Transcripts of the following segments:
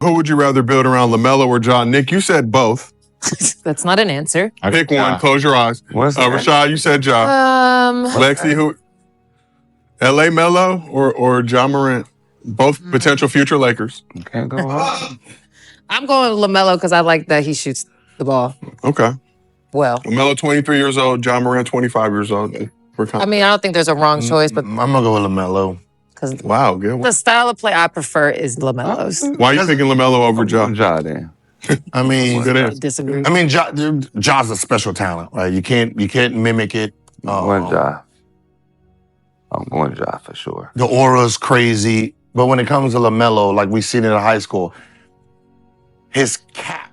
Who would you rather build around, LaMelo or Ja? Nick, you said both. That's not an answer. Pick one. Close your eyes. Rashad, you said Ja. Lexi, who? L.A. Melo or Ja Morant? Both potential future Lakers. Can't go hard. I'm going with LaMelo because I like that he shoots the ball. Okay. Well. LaMelo, 23 years old. Ja Morant, 25 years old. I mean, I don't think there's a wrong choice, but I'm going to go with LaMelo. Wow, good one. The style of play I prefer is LaMelo's. Why are you thinking LaMelo over Ja? Ja, then. I mean, disagree. I mean, Ja's a special talent, right? You can't mimic it. I'm going Ja for sure. The aura's crazy, but when it comes to LaMelo, like we've seen it in high school, his cap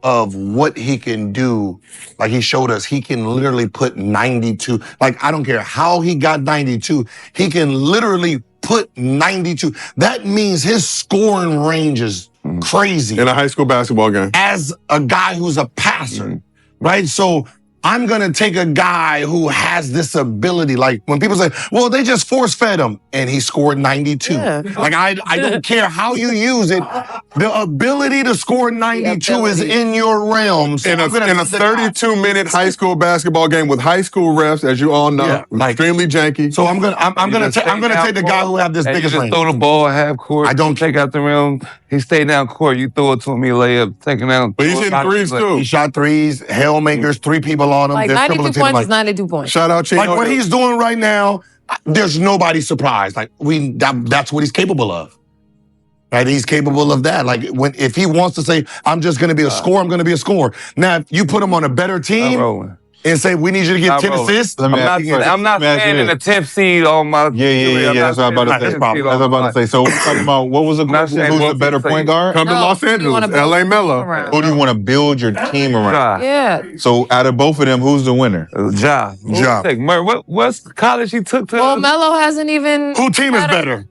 of what he can do, like he showed us, he can literally put 92. Like, I don't care how he got 92, he can literally put 92. That means his scoring range is crazy. In a high school basketball game. As a guy who's a passer, right? So I'm going to take a guy who has this ability. Like when people say, well, they just force-fed him and he scored 92. Yeah. Like I don't care how you use it. The ability to score 92 is in your realms. In a 32-minute high school basketball game with high school refs, as you all know, extremely janky. So I'm gonna take the guy who have this biggest range. You just throw the ball at half court. I don't take out the rim. He stayed down court. You throw it to him, he lay up, taking out. But he's hitting threes too. He shot threes, Hellmakers, 3 people on him. Like 92 points is 92 points. Shout out Chino. Like what he's doing right now, there's nobody surprised. Like that's what he's capable of. Right? He's capable of that. Like if he wants to say, I'm just gonna be a scorer, I'm gonna be a scorer. Now, if you put him on a better team and say, we need you to get 10 assists. I'm not saying in the 10th seed on my... Yeah, that's what I'm about to say. That's what I'm about to say. So we're talking about, what was the question? Who's the better point guard? Come to Los Angeles, L.A. Melo. Who do you want to build your team around? Yeah. So out of both of them, who's the winner? Ja. What's college he took to? Well, Melo hasn't even... Who team is better?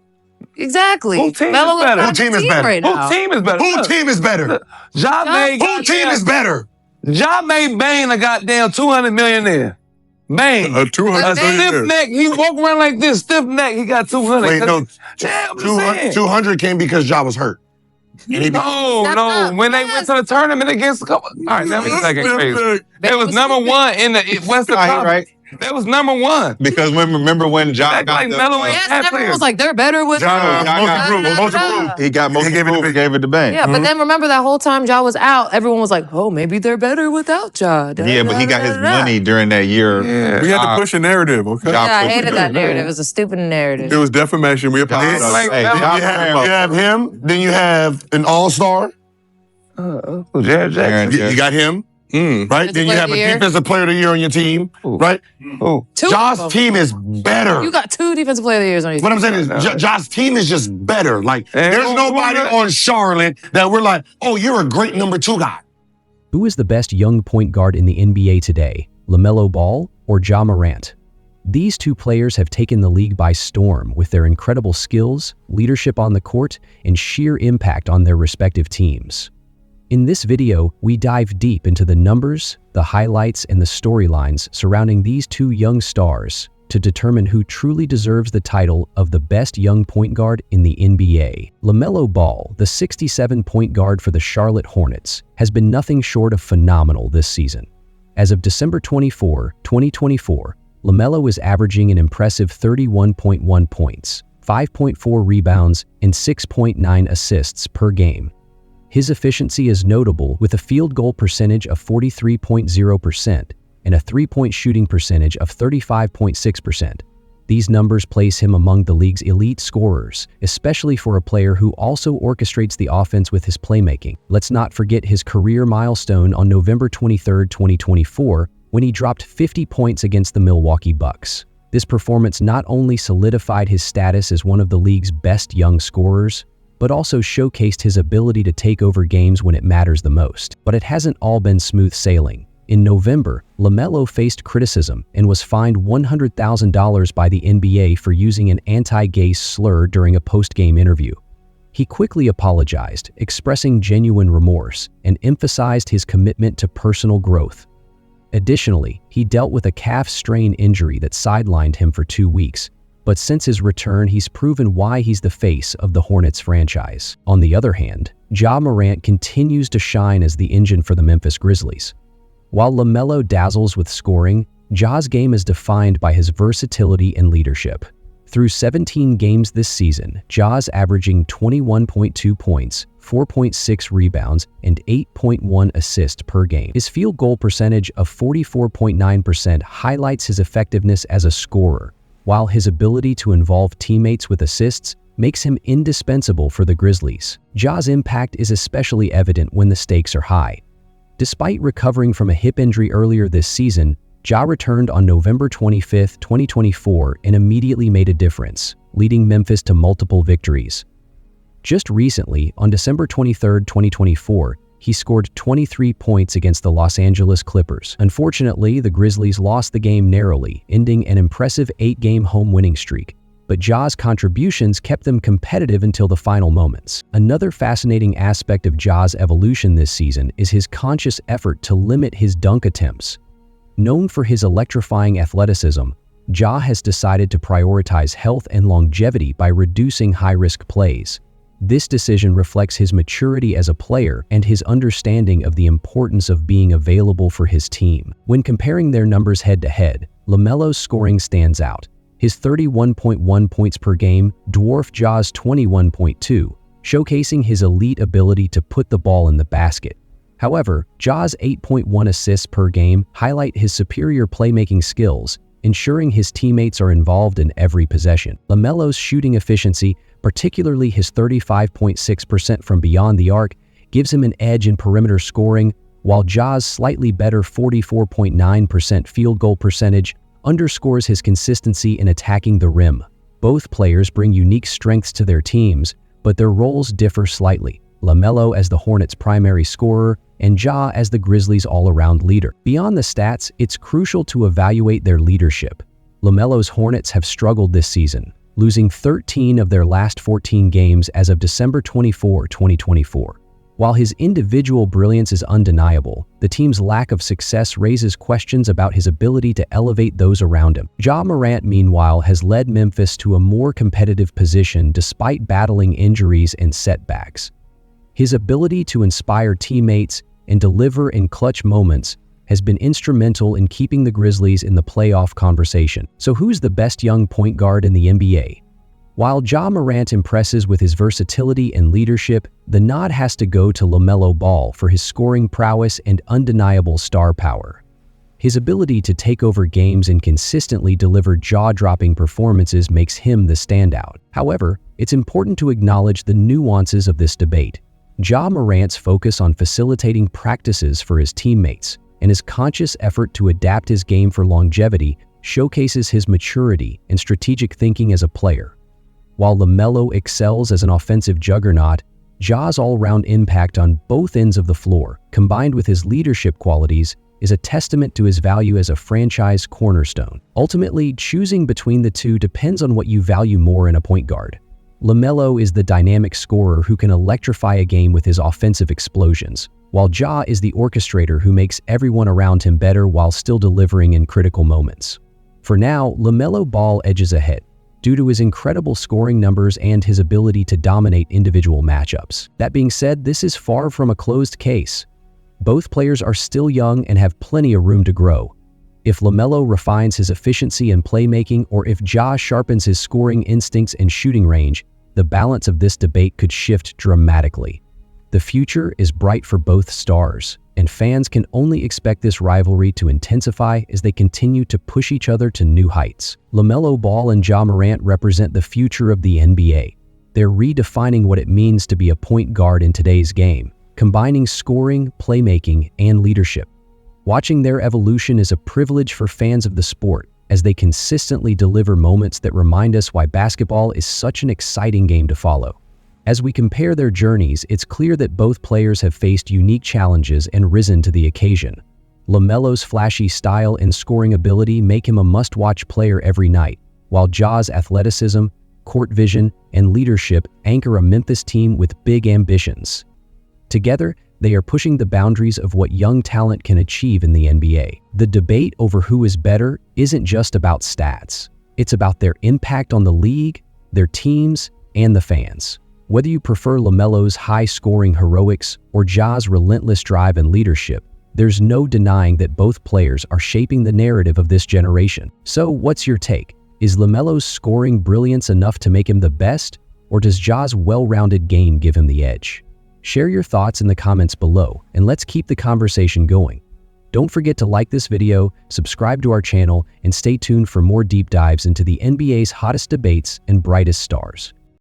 Exactly. Who team is better? Who team is better? Right Who team is better? Who team is better? Ja made... Who team is better? Ja made Bane a goddamn $200 million there. Bane. A 200 stiff neck. He walk around like this, stiff neck. He got 200. Wait, no. 200 came because Ja was hurt. No. When they went to the tournament against a couple. All right, let me second crazy. It was number one in the Western Conference. Right. That was number one. Because remember when Ja got everyone was like, they're better with Most improved. He got most improved. He gave it to Bane. Yeah, but then remember that whole time Ja was out, everyone was like, oh, maybe they're better without Ja. Yeah, but he got his money during that year. Yeah. We had to push a narrative, okay? Yeah, I hated that narrative. It was a stupid narrative. It was defamation. We apologize. You have him, then you have an all-star. Jared Jackson. You got him. Right? Then you have a defensive player of the year on your team. Right? Ja's team is better. You got 2 defensive player of the years on your team. What I'm saying is Ja's team is just better. Like, there's nobody on Charlotte that we're like, oh, you're a great number 2 guy. Who is the best young point guard in the NBA today, LaMelo Ball or Ja Morant? These 2 players have taken the league by storm with their incredible skills, leadership on the court, and sheer impact on their respective teams. In this video, we dive deep into the numbers, the highlights, and the storylines surrounding these 2 young stars to determine who truly deserves the title of the best young point guard in the NBA. LaMelo Ball, the 67 point guard for the Charlotte Hornets, has been nothing short of phenomenal this season. As of December 24, 2024, LaMelo is averaging an impressive 31.1 points, 5.4 rebounds, and 6.9 assists per game. His efficiency is notable with a field goal percentage of 43.0% and a three-point shooting percentage of 35.6%. These numbers place him among the league's elite scorers, especially for a player who also orchestrates the offense with his playmaking. Let's not forget his career milestone on November 23, 2024, when he dropped 50 points against the Milwaukee Bucks. This performance not only solidified his status as one of the league's best young scorers, but also showcased his ability to take over games when it matters the most. But it hasn't all been smooth sailing. In November, LaMelo faced criticism and was fined $100,000 by the NBA for using an anti-gay slur during a post-game interview. He quickly apologized, expressing genuine remorse, and emphasized his commitment to personal growth. Additionally, he dealt with a calf strain injury that sidelined him for 2 weeks, but since his return, he's proven why he's the face of the Hornets franchise. On the other hand, Ja Morant continues to shine as the engine for the Memphis Grizzlies. While LaMelo dazzles with scoring, Ja's game is defined by his versatility and leadership. Through 17 games this season, Ja's averaging 21.2 points, 4.6 rebounds, and 8.1 assists per game. His field goal percentage of 44.9% highlights his effectiveness as a scorer, while his ability to involve teammates with assists makes him indispensable for the Grizzlies. Ja's impact is especially evident when the stakes are high. Despite recovering from a hip injury earlier this season, Ja returned on November 25, 2024 and immediately made a difference, leading Memphis to multiple victories. Just recently, on December 23, 2024, he scored 23 points against the Los Angeles Clippers. Unfortunately, the Grizzlies lost the game narrowly, ending an impressive 8-game home winning streak. But Ja's contributions kept them competitive until the final moments. Another fascinating aspect of Ja's evolution this season is his conscious effort to limit his dunk attempts. Known for his electrifying athleticism, Ja has decided to prioritize health and longevity by reducing high-risk plays. This decision reflects his maturity as a player and his understanding of the importance of being available for his team. When comparing their numbers head-to-head, LaMelo's scoring stands out. His 31.1 points per game dwarfed Ja's 21.2, showcasing his elite ability to put the ball in the basket. However, Ja's 8.1 assists per game highlight his superior playmaking skills, ensuring his teammates are involved in every possession. LaMelo's shooting efficiency, particularly his 35.6% from beyond the arc, gives him an edge in perimeter scoring, while Ja's slightly better 44.9% field goal percentage underscores his consistency in attacking the rim. Both players bring unique strengths to their teams, but their roles differ slightly. LaMelo as the Hornets' primary scorer, and Ja as the Grizzlies' all-around leader. Beyond the stats, it's crucial to evaluate their leadership. LaMelo's Hornets have struggled this season, losing 13 of their last 14 games as of December 24, 2024. While his individual brilliance is undeniable, the team's lack of success raises questions about his ability to elevate those around him. Ja Morant, meanwhile, has led Memphis to a more competitive position despite battling injuries and setbacks. His ability to inspire teammates and deliver in clutch moments has been instrumental in keeping the Grizzlies in the playoff conversation. So who's the best young point guard in the NBA? While Ja Morant impresses with his versatility and leadership, the nod has to go to LaMelo Ball for his scoring prowess and undeniable star power. His ability to take over games and consistently deliver jaw-dropping performances makes him the standout. However, it's important to acknowledge the nuances of this debate. Ja Morant's focus on facilitating practices for his teammates and his conscious effort to adapt his game for longevity showcases his maturity and strategic thinking as a player. While LaMelo excels as an offensive juggernaut, Ja's all-round impact on both ends of the floor, combined with his leadership qualities, is a testament to his value as a franchise cornerstone. Ultimately, choosing between the two depends on what you value more in a point guard. LaMelo is the dynamic scorer who can electrify a game with his offensive explosions, while Ja is the orchestrator who makes everyone around him better while still delivering in critical moments. For now, LaMelo Ball edges ahead, due to his incredible scoring numbers and his ability to dominate individual matchups. That being said, this is far from a closed case. Both players are still young and have plenty of room to grow. If LaMelo refines his efficiency and playmaking, or if Ja sharpens his scoring instincts and shooting range, the balance of this debate could shift dramatically. The future is bright for both stars, and fans can only expect this rivalry to intensify as they continue to push each other to new heights. LaMelo Ball and Ja Morant represent the future of the NBA. They're redefining what it means to be a point guard in today's game, combining scoring, playmaking, and leadership. Watching their evolution is a privilege for fans of the sport, as they consistently deliver moments that remind us why basketball is such an exciting game to follow. As we compare their journeys, it's clear that both players have faced unique challenges and risen to the occasion. LaMelo's flashy style and scoring ability make him a must-watch player every night, while Ja's athleticism, court vision, and leadership anchor a Memphis team with big ambitions. Together, they are pushing the boundaries of what young talent can achieve in the NBA. The debate over who is better isn't just about stats. It's about their impact on the league, their teams, and the fans. Whether you prefer LaMelo's high-scoring heroics or Ja's relentless drive and leadership, there's no denying that both players are shaping the narrative of this generation. So, what's your take? Is LaMelo's scoring brilliance enough to make him the best, or does Ja's well-rounded game give him the edge? Share your thoughts in the comments below, and let's keep the conversation going. Don't forget to like this video, subscribe to our channel, and stay tuned for more deep dives into the NBA's hottest debates and brightest stars.